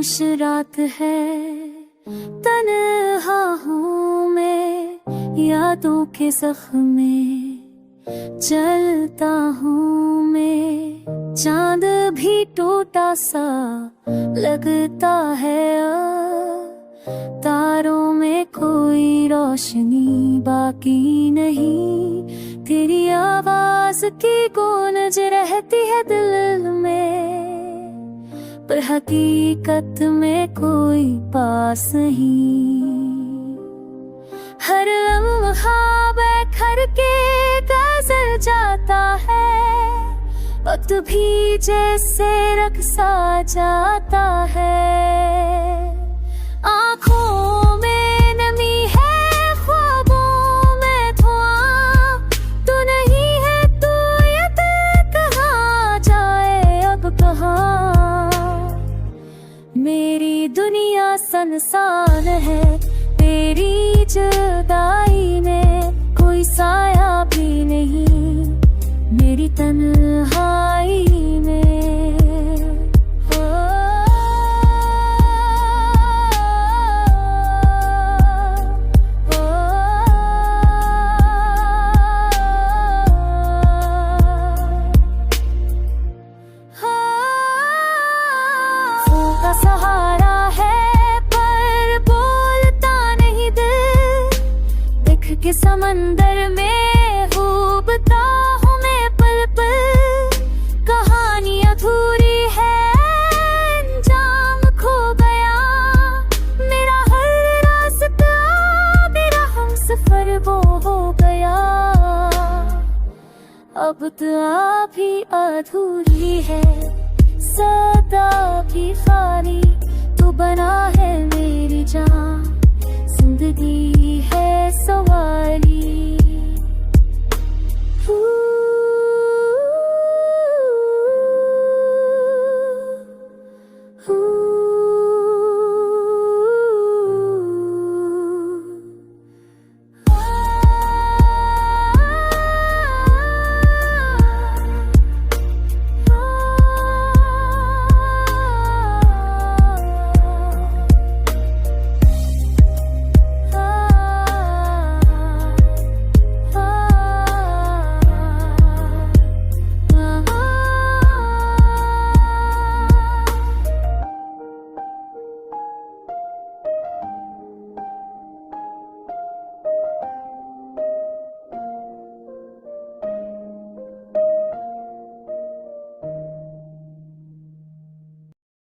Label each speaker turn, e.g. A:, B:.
A: खामोश रात है, तन्हा हूँ मैं यादों के ज़ख्म में, चलता हूँ मैं। चांद भी टूटा सा लगता है अब, तारों में कोई रोशनी बाकी नहीं। तेरी आवाज़ की गूंज रहती है दिल में, पर हकीकत में कोई पास नहीं। हर लम्हा बैठकर के गुज़र जाता है, वक्त भी जैसे रक़्सा जाता है। आँखों में नमी है, ख्वाबों में धुआं, तू नहीं है तो ये दिल कहाँ जाए अब कहाँ। मेरी दुनिया सुनसान है, तेरी जुदाई में कोई साया भी नहीं, मेरी तन्हाई में। सहारा है पर बोलता नहीं दिल, दिख के समंदर में डूबता हूँ मैं पल पल। कहानी अधूरी है, अंजाम खो गया, मेरा हर रास्ता मेरा हमसफर वो हो गया। अब